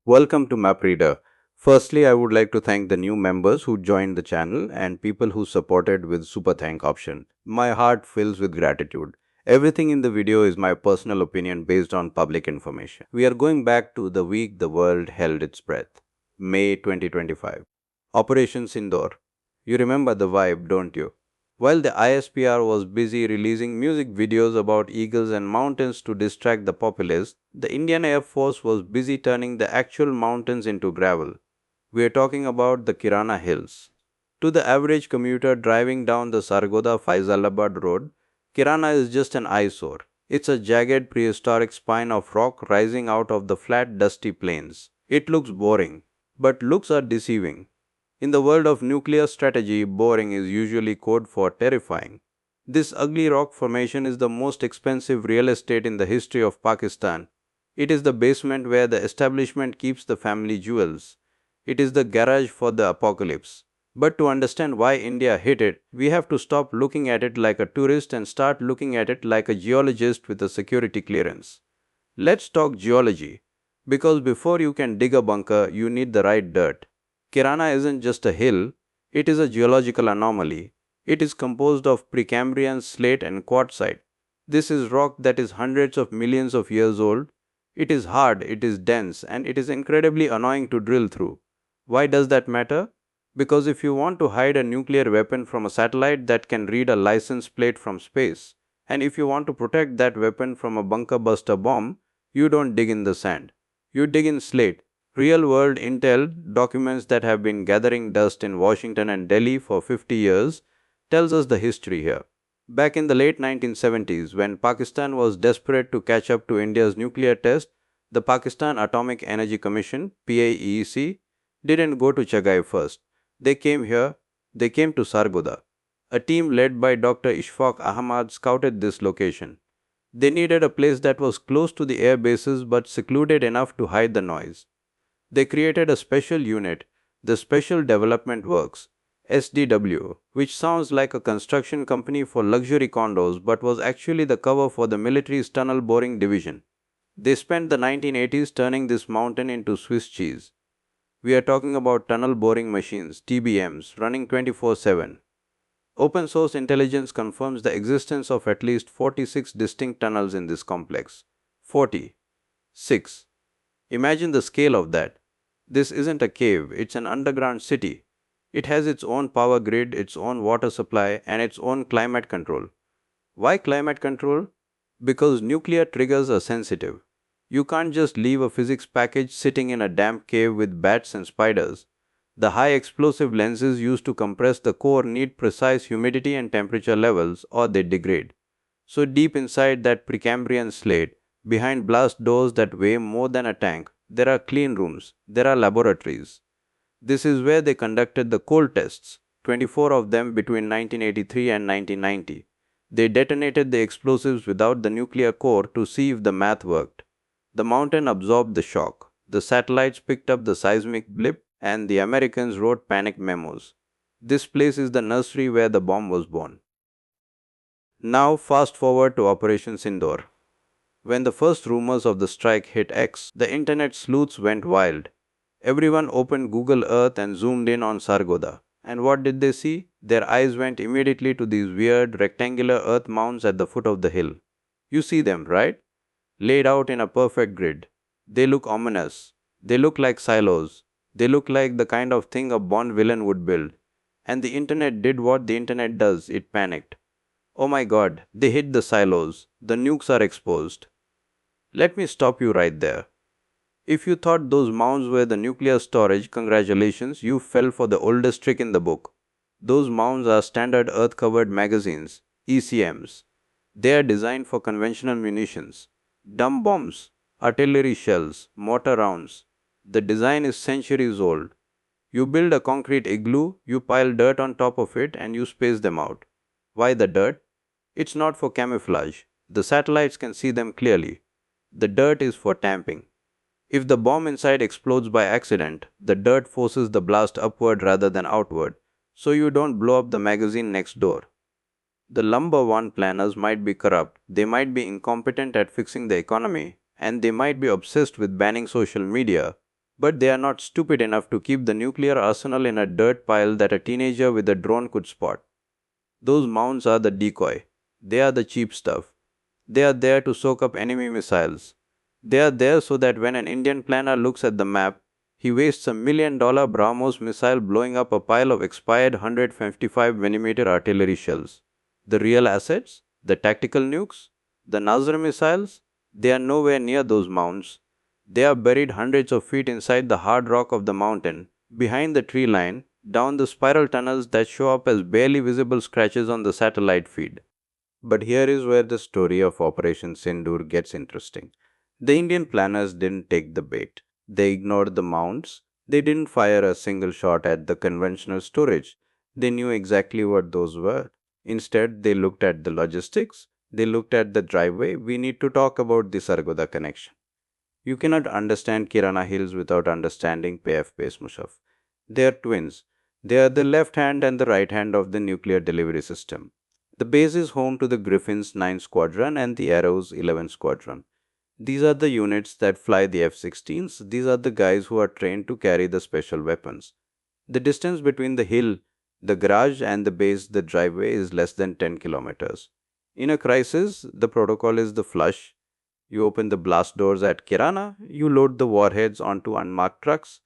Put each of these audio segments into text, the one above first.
Welcome to MapReader. Firstly, I would like to thank the new members who joined the channel and people who supported with super thank option. My heart fills with gratitude. Everything in the video is my personal opinion based on public information. We are going back to the week the world held its breath. May 2025. Operation Sindoor. You remember the vibe, don't you? While the ISPR was busy releasing music videos about eagles and mountains to distract the populace, the Indian Air Force was busy turning the actual mountains into gravel. We are talking about the Kirana Hills. To the average commuter driving down the Sargodha Faisalabad road, Kirana is just an eyesore. It's a jagged prehistoric spine of rock rising out of the flat dusty plains. It looks boring, but looks are deceiving. In the world of nuclear strategy, boring is usually code for terrifying. This ugly rock formation is the most expensive real estate in the history of Pakistan. It is the basement where the establishment keeps the family jewels. It is the garage for the apocalypse. But to understand why India hit it, we have to stop looking at it like a tourist and start looking at it like a geologist with a security clearance. Let's talk geology. Because before you can dig a bunker, you need the right dirt. Kirana isn't just a hill, it is a geological anomaly. It is composed of Precambrian slate and quartzite. This is rock that is hundreds of millions of years old. It is hard, it is dense, and it is incredibly annoying to drill through. Why does that matter? Because if you want to hide a nuclear weapon from a satellite that can read a license plate from space, and if you want to protect that weapon from a bunker buster bomb, you don't dig in the sand. You dig in slate. Real world intel documents that have been gathering dust in Washington and Delhi for 50 years tells us the history here. Back in the late 1970s, when Pakistan was desperate to catch up to India's nuclear test, the Pakistan Atomic Energy Commission (PAEC) didn't go to Chagai first. They came here, they came to Sargodha. A team led by Dr. Ishfaq Ahmad scouted this location. They needed a place that was close to the air bases but secluded enough to hide the noise. They created a special unit, the Special Development Works, SDW, which sounds like a construction company for luxury condos but was actually the cover for the military's tunnel boring division. They spent the 1980s turning this mountain into Swiss cheese. We are talking about tunnel boring machines, TBMs, running 24/7. Open source intelligence confirms the existence of at least 46 distinct tunnels in this complex. 46. Imagine the scale of that. This isn't a cave, it's an underground city. It has its own power grid, its own water supply, and its own climate control. Why climate control? Because nuclear triggers are sensitive. You can't just leave a physics package sitting in a damp cave with bats and spiders. The high explosive lenses used to compress the core need precise humidity and temperature levels or they degrade. So deep inside that Precambrian slate, behind blast doors that weigh more than a tank, there are clean rooms, there are laboratories. This is where they conducted the cold tests, 24 of them between 1983 and 1990. They detonated the explosives without the nuclear core to see if the math worked. The mountain absorbed the shock, the satellites picked up the seismic blip, and the Americans wrote panic memos. This place is the nursery where the bomb was born. Now fast forward to Operation Sindoor. When the first rumors of the strike hit X, the internet sleuths went wild. Everyone opened Google Earth and zoomed in on Sargodha. And what did they see? Their eyes went immediately to these weird rectangular earth mounds at the foot of the hill. You see them, right? Laid out in a perfect grid. They look ominous. They look like silos. They look like the kind of thing a Bond villain would build. And the internet did what the internet does, it panicked. Oh my god, they hit the silos. The nukes are exposed. Let me stop you right there. If you thought those mounds were the nuclear storage, congratulations, you fell for the oldest trick in the book. Those mounds are standard earth-covered magazines, ECMs. They are designed for conventional munitions. Dumb bombs, artillery shells, mortar rounds. The design is centuries old. You build a concrete igloo, you pile dirt on top of it, and you space them out. Why the dirt? It's not for camouflage. The satellites can see them clearly. The dirt is for tamping. If the bomb inside explodes by accident, the dirt forces the blast upward rather than outward, so you don't blow up the magazine next door. The number one planners might be corrupt, they might be incompetent at fixing the economy, and they might be obsessed with banning social media, But they are not stupid enough to keep the nuclear arsenal in a dirt pile that a teenager with a drone could spot. Those mounds are the decoy. They are the cheap stuff. They are there to soak up enemy missiles. They are there so that when an Indian planner looks at the map, he wastes $1 million BrahMos missile blowing up a pile of expired 155 mm artillery shells. The real assets, the tactical nukes, the Nazar missiles, they are nowhere near those mounds. They are buried hundreds of feet inside the hard rock of the mountain, behind the tree line, down the spiral tunnels that show up as barely visible scratches on the satellite feed. But here is where the story of Operation Sindoor gets interesting. The Indian planners didn't take the bait. They ignored the mounds. They didn't fire a single shot at the conventional storage. They knew exactly what those were. Instead, they looked at the logistics. They looked at the driveway. We need to talk about the Sargoda connection. You cannot understand Kirana Hills without understanding PF Base Mushaf. They are twins. They are the left hand and the right hand of the nuclear delivery system. The base is home to the Griffin's 9 Squadron and the Arrow's 11 Squadron. These are the units that fly the F-16s. These are the guys who are trained to carry the special weapons. The distance between the hill, the garage, and the base, the driveway, is less than 10 kilometers. In a crisis, the protocol is the flush. You open the blast doors at Kirana, you load the warheads onto unmarked trucks,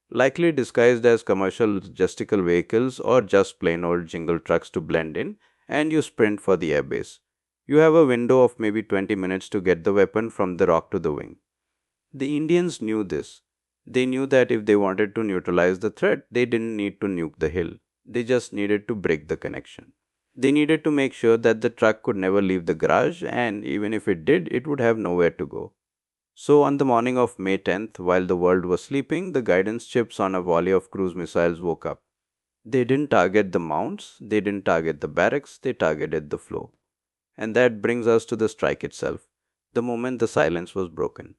likely disguised as commercial logistical vehicles or just plain old jingle trucks to blend in, and you sprint for the airbase. You have a window of maybe 20 minutes to get the weapon from the rock to the wing. The Indians knew this. They knew that if they wanted to neutralize the threat, they didn't need to nuke the hill. They just needed to break the connection. They needed to make sure that the truck could never leave the garage, and even if it did, it would have nowhere to go. So, on the morning of May 10th, while the world was sleeping, the guidance chips on a volley of cruise missiles woke up. They didn't target the mounts, they didn't target the barracks, they targeted the flow. And that brings us to the strike itself, the moment the silence was broken.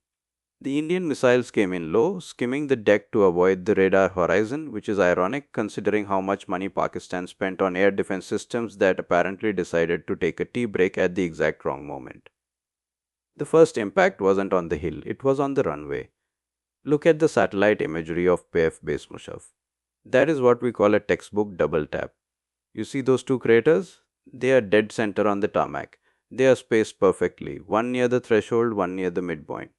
The Indian missiles came in low, skimming the deck to avoid the radar horizon, which is ironic considering how much money Pakistan spent on air defense systems that apparently decided to take a tea break at the exact wrong moment. The first impact wasn't on the hill, it was on the runway. Look at the satellite imagery of PF Base Mushaf. That is what we call a textbook double tap. You see those two craters? They are dead center on the tarmac. They are spaced perfectly, one near the threshold, one near the midpoint.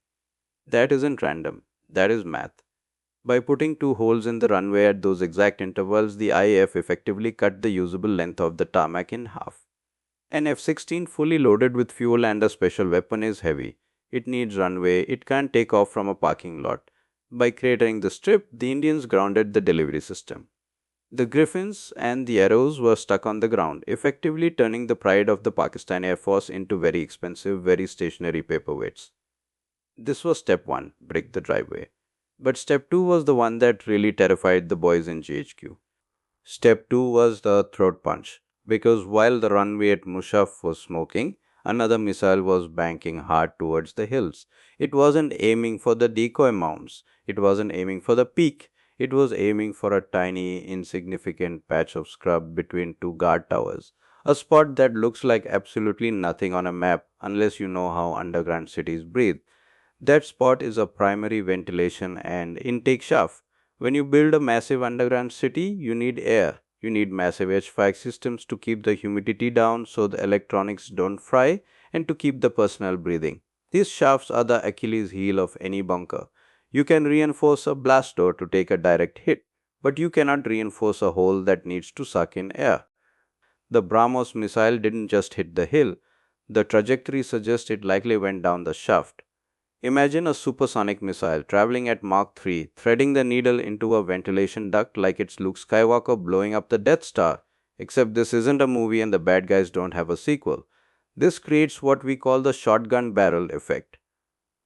That isn't random, that is math. By putting two holes in the runway at those exact intervals, the IAF effectively cut the usable length of the tarmac in half. An F-16 fully loaded with fuel and a special weapon is heavy. It needs runway, it can't take off from a parking lot. By cratering the strip, the Indians grounded the delivery system. The Griffins and the Arrows were stuck on the ground, effectively turning the pride of the Pakistan Air Force into very expensive, very stationary paperweights. This was step 1, break the driveway. But step 2 was the one that really terrified the boys in GHQ. Step 2 was the throat punch, because while the runway at Mushaf was smoking, another missile was banking hard towards the hills. It wasn't aiming for the decoy mounts, it wasn't aiming for the peak, it was aiming for a tiny, insignificant patch of scrub between two guard towers. A spot that looks like absolutely nothing on a map unless you know how underground cities breathe. That spot is a primary ventilation and intake shaft. When you build a massive underground city, you need air. You need massive HVAC systems to keep the humidity down so the electronics don't fry and to keep the personnel breathing. These shafts are the Achilles heel of any bunker. You can reinforce a blast door to take a direct hit, but you cannot reinforce a hole that needs to suck in air. The BrahMos missile didn't just hit the hill. The trajectory suggests it likely went down the shaft. Imagine a supersonic missile traveling at Mach 3, threading the needle into a ventilation duct like it's Luke Skywalker blowing up the Death Star. Except this isn't a movie and the bad guys don't have a sequel. This creates what we call the shotgun barrel effect.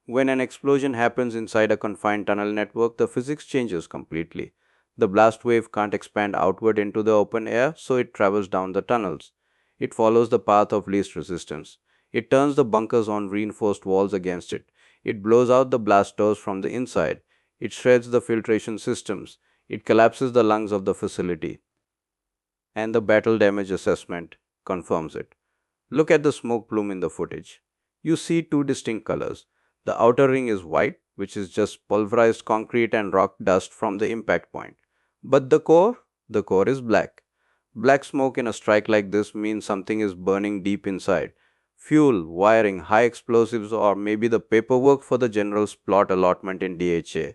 When an explosion happens inside a confined tunnel network, the physics changes completely. The blast wave can't expand outward into the open air, so it travels down the tunnels. It follows the path of least resistance. It turns the bunkers on reinforced walls against it. It blows out the blast doors from the inside. It shreds the filtration systems. It collapses the lungs of the facility. And the battle damage assessment confirms it. Look at the smoke plume in the footage. You see two distinct colors. The outer ring is white, which is just pulverized concrete and rock dust from the impact point. But the core? The core is black. Black smoke in a strike like this means something is burning deep inside. Fuel, wiring, high explosives, or maybe the paperwork for the general's plot allotment in DHA.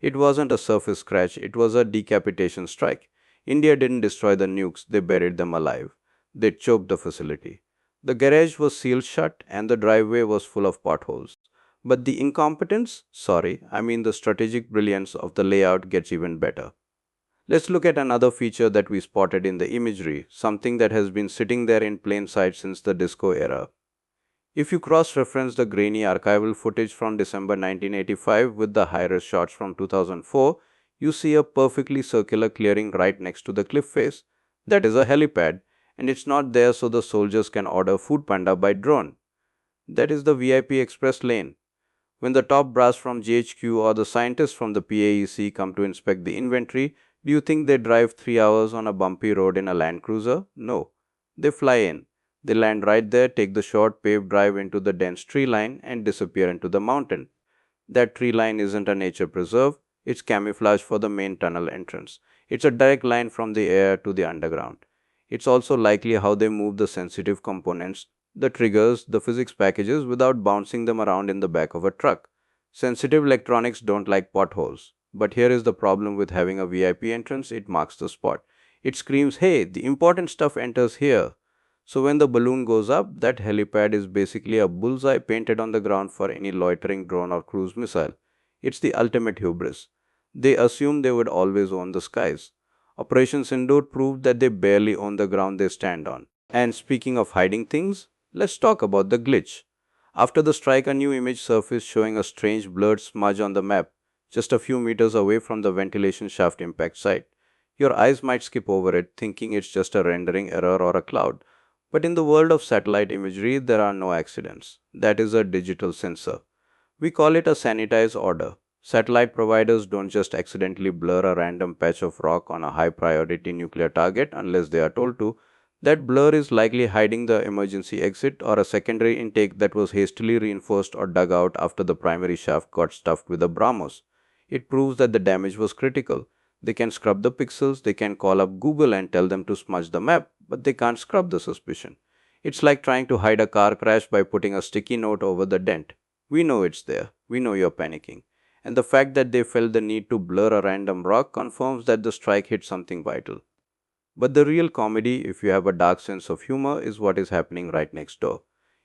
It wasn't a surface scratch, it was a decapitation strike. India didn't destroy the nukes, they buried them alive. They choked the facility. The garage was sealed shut and the driveway was full of potholes. But the incompetence, sorry, I mean the strategic brilliance of the layout gets even better. Let's look at another feature that we spotted in the imagery, something that has been sitting there in plain sight since the disco era. If you cross reference the grainy archival footage from December 1985 with the high res shots from 2004, you see a perfectly circular clearing right next to the cliff face. That is a helipad, and it's not there so the soldiers can order Food Panda by drone. That is the VIP Express lane. When the top brass from GHQ or the scientists from the PAEC come to inspect the inventory, do you think they drive 3 hours on a bumpy road in a Land Cruiser? No. They fly in. They land right there, take the short paved drive into the dense tree line, and disappear into the mountain. That tree line isn't a nature preserve, it's camouflage for the main tunnel entrance. It's a direct line from the air to the underground. It's also likely how they move the sensitive components, the triggers, the physics packages without bouncing them around in the back of a truck. Sensitive electronics don't like potholes. But here is the problem with having a VIP entrance, it marks the spot. It screams, hey, the important stuff enters here. So when the balloon goes up, that helipad is basically a bullseye painted on the ground for any loitering drone or cruise missile. It's the ultimate hubris. They assume they would always own the skies. Operation Sindoor proved that they barely own the ground they stand on. And speaking of hiding things, let's talk about the glitch. After the strike, a new image surfaced showing a strange blurred smudge on the map, just a few meters away from the ventilation shaft impact site. Your eyes might skip over it, thinking it's just a rendering error or a cloud. But in the world of satellite imagery, there are no accidents. That is a digital sensor. We call it a sanitized order. Satellite providers don't just accidentally blur a random patch of rock on a high priority nuclear target unless they are told to. That blur is likely hiding the emergency exit or a secondary intake that was hastily reinforced or dug out after the primary shaft got stuffed with a BrahMos. It proves that the damage was critical. They can scrub the pixels, they can call up Google and tell them to smudge the map, but they can't scrub the suspicion. It's like trying to hide a car crash by putting a sticky note over the dent. We know it's there. We know you're panicking. And the fact that they felt the need to blur a random rock confirms that the strike hit something vital. But the real comedy, if you have a dark sense of humor, is what is happening right next door.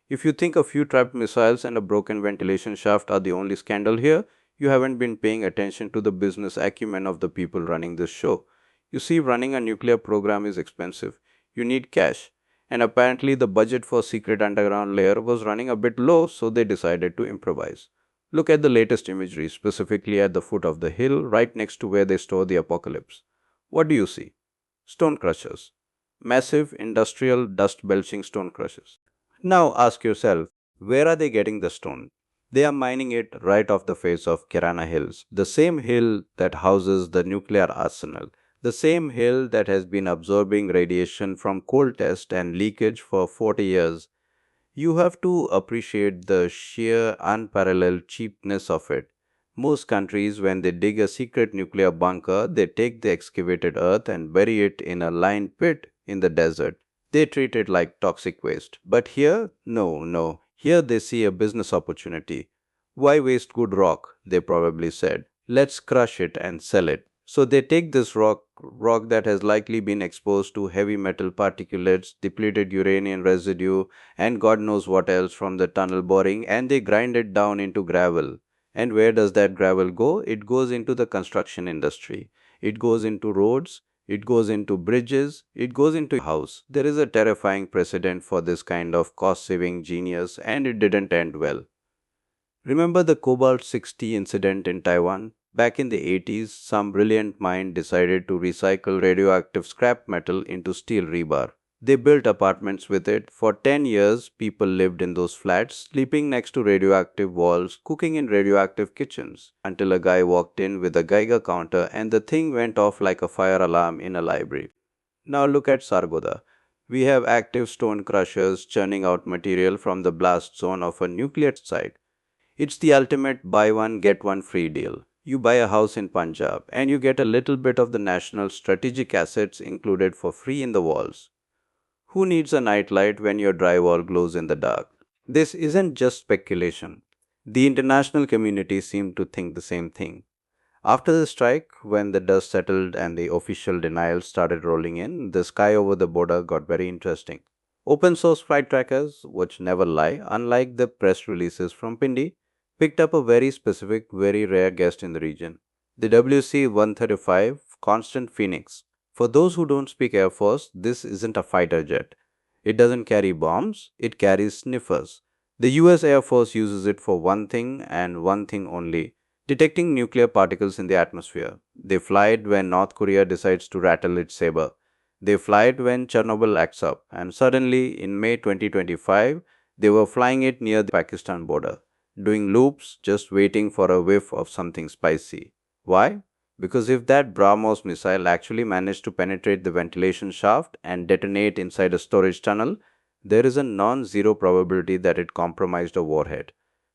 If you think a few trapped missiles and a broken ventilation shaft are the only scandal here, you haven't been paying attention to the business acumen of the people running this show. You see, running a nuclear program is expensive. You need cash. And apparently, the budget for secret underground layer was running a bit low, so they decided to improvise. Look at the latest imagery, specifically at the foot of the hill, right next to where they store the apocalypse. What do you see? Stone crushers. Massive, industrial, dust belching stone crushers. Now ask yourself, where are they getting the stone? They are mining it right off the face of Kirana Hills, the same hill that houses the nuclear arsenal, the same hill that has been absorbing radiation from coal test and leakage for 40 years. You have to appreciate the sheer unparalleled cheapness of it. Most countries, when they dig a secret nuclear bunker, they take the excavated earth and bury it in a lined pit in the desert. They treat it like toxic waste. But here, no. Here they see a business opportunity. Why waste good rock? They probably said. Let's crush it and sell it. So they take this rock that has likely been exposed to heavy metal particulates, depleted uranium residue, and God knows what else from the tunnel boring, and they grind it down into gravel. And where does that gravel go? It goes into the construction industry. It goes into roads. It goes into bridges. It goes into house. There is a terrifying precedent for this kind of cost-saving genius, and it didn't end well. Remember the Cobalt 60 incident in Taiwan? Back in the 80s, some brilliant mind decided to recycle radioactive scrap metal into steel rebar. They built apartments with it. For 10 years, people lived in those flats, sleeping next to radioactive walls, cooking in radioactive kitchens, until a guy walked in with a Geiger counter and the thing went off like a fire alarm in a library. Now look at Sargodha. We have active stone crushers churning out material from the blast zone of a nuclear site. It's the ultimate buy one get one free deal. You buy a house in Punjab and you get a little bit of the national strategic assets included for free in the walls. Who needs a nightlight when your drywall glows in the dark? This isn't just speculation. The international community seemed to think the same thing. After the strike, when the dust settled and the official denials started rolling in, the sky over the border got very interesting. Open source flight trackers, which never lie, unlike the press releases from Pindi, picked up a very specific, very rare guest in the region. The WC 135 Constant Phoenix. For those who don't speak Air Force, this isn't a fighter jet. It doesn't carry bombs, it carries sniffers. The US Air Force uses it for one thing and one thing only: detecting nuclear particles in the atmosphere. They fly it when North Korea decides to rattle its saber. They fly it when Chernobyl acts up, and suddenly in May 2025, they were flying it near the Pakistan border, doing loops just waiting for a whiff of something spicy. Why? Because if that BrahMos missile actually managed to penetrate the ventilation shaft and detonate inside a storage tunnel, there is a non zero probability that it compromised a warhead.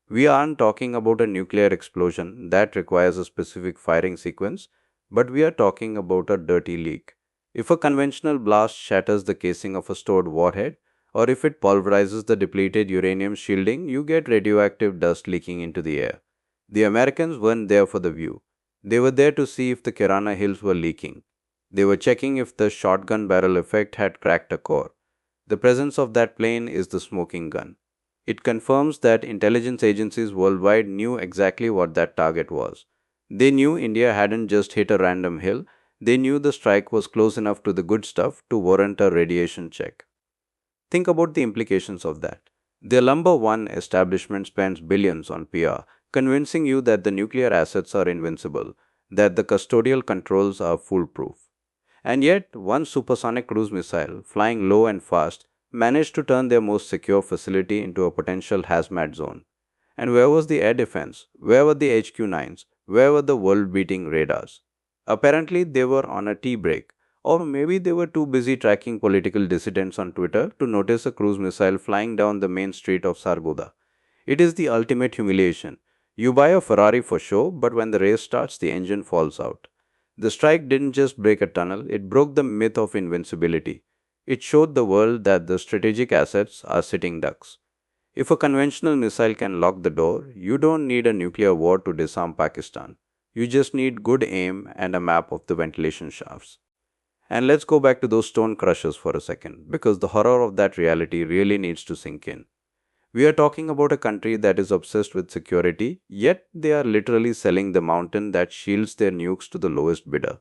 We aren't talking about a nuclear explosion that requires a specific firing sequence, but we are talking about a dirty leak. If a conventional blast shatters the casing of a stored warhead, or if it pulverizes the depleted uranium shielding, you get radioactive dust leaking into the air. The Americans weren't there for the view. They were there to see if the Kirana hills were leaking. They were checking if the shotgun barrel effect had cracked a core. The presence of that plane is the smoking gun. It confirms that intelligence agencies worldwide knew exactly what that target was. They knew India hadn't just hit a random hill, they knew the strike was close enough to the good stuff to warrant a radiation check. Think about the implications of that. The number one establishment spends billions on PR, convincing you that the nuclear assets are invincible, that the custodial controls are foolproof. And yet, one supersonic cruise missile, flying low and fast, managed to turn their most secure facility into a potential hazmat zone. And where was the air defense? Where were the HQ-9s? Where were the world-beating radars? Apparently, they were on a tea break. Or maybe they were too busy tracking political dissidents on Twitter to notice a cruise missile flying down the main street of Sargodha. It is the ultimate humiliation. You buy a Ferrari for show, but when the race starts, the engine falls out. The strike didn't just break a tunnel, it broke the myth of invincibility. It showed the world that the strategic assets are sitting ducks. If a conventional missile can lock the door, you don't need a nuclear war to disarm Pakistan. You just need good aim and a map of the ventilation shafts. And let's go back to those stone crushers for a second, because the horror of that reality really needs to sink in. We are talking about a country that is obsessed with security, yet they are literally selling the mountain that shields their nukes to the lowest bidder.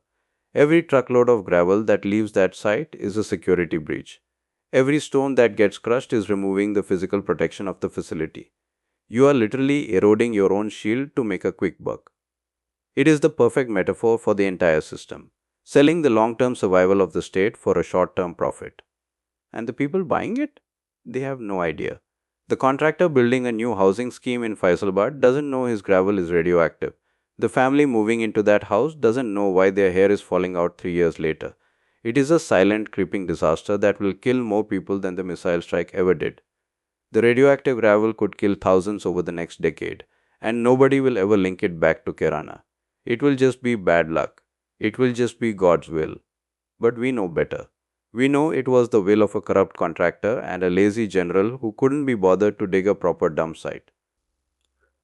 Every truckload of gravel that leaves that site is a security breach. Every stone that gets crushed is removing the physical protection of the facility. You are literally eroding your own shield to make a quick buck. It is the perfect metaphor for the entire system, selling the long term survival of the state for a short term profit. And the people buying it? They have no idea. The contractor building a new housing scheme in Faisalabad doesn't know his gravel is radioactive. The family moving into that house doesn't know why their hair is falling out 3 years later. It is a silent, creeping disaster that will kill more people than the missile strike ever did. The radioactive gravel could kill thousands over the next decade, and nobody will ever link it back to Kirana. It will just be bad luck. It will just be God's will. But we know better. We know it was the will of a corrupt contractor and a lazy general who couldn't be bothered to dig a proper dump site.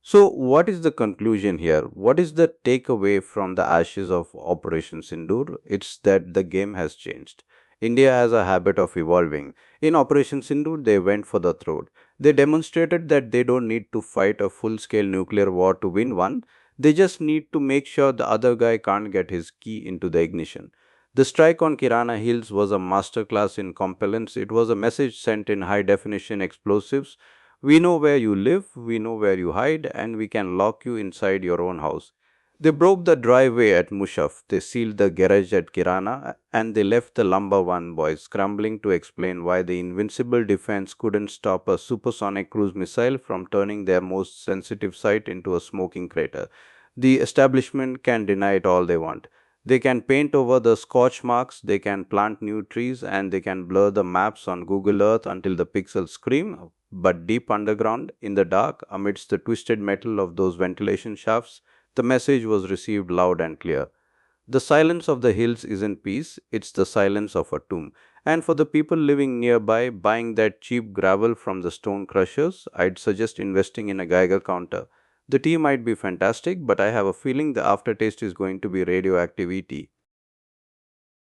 So, what is the conclusion here? What is the takeaway from the ashes of Operation Sindoor? It's that the game has changed. India has a habit of evolving. In Operation Sindoor, they went for the throat. They demonstrated that they don't need to fight a full scale nuclear war to win one. They just need to make sure the other guy can't get his key into the ignition. The strike on Kirana Hills was a masterclass in compellence. It was a message sent in high definition explosives. We know where you live, we know where you hide, and we can lock you inside your own house. They broke the driveway at Mushaf, they sealed the garage at Kirana, and they left the Lumber One boys scrambling to explain why the invincible defense couldn't stop a supersonic cruise missile from turning their most sensitive site into a smoking crater. The establishment can deny it all they want. They can paint over the scorch marks, they can plant new trees, and they can blur the maps on Google Earth until the pixels scream. But deep underground, in the dark, amidst the twisted metal of those ventilation shafts, the message was received loud and clear. The silence of the hills isn't peace, it's the silence of a tomb. And for the people living nearby, buying that cheap gravel from the stone crushers, I'd suggest investing in a Geiger counter. The tea might be fantastic, but I have a feeling the aftertaste is going to be radioactivity.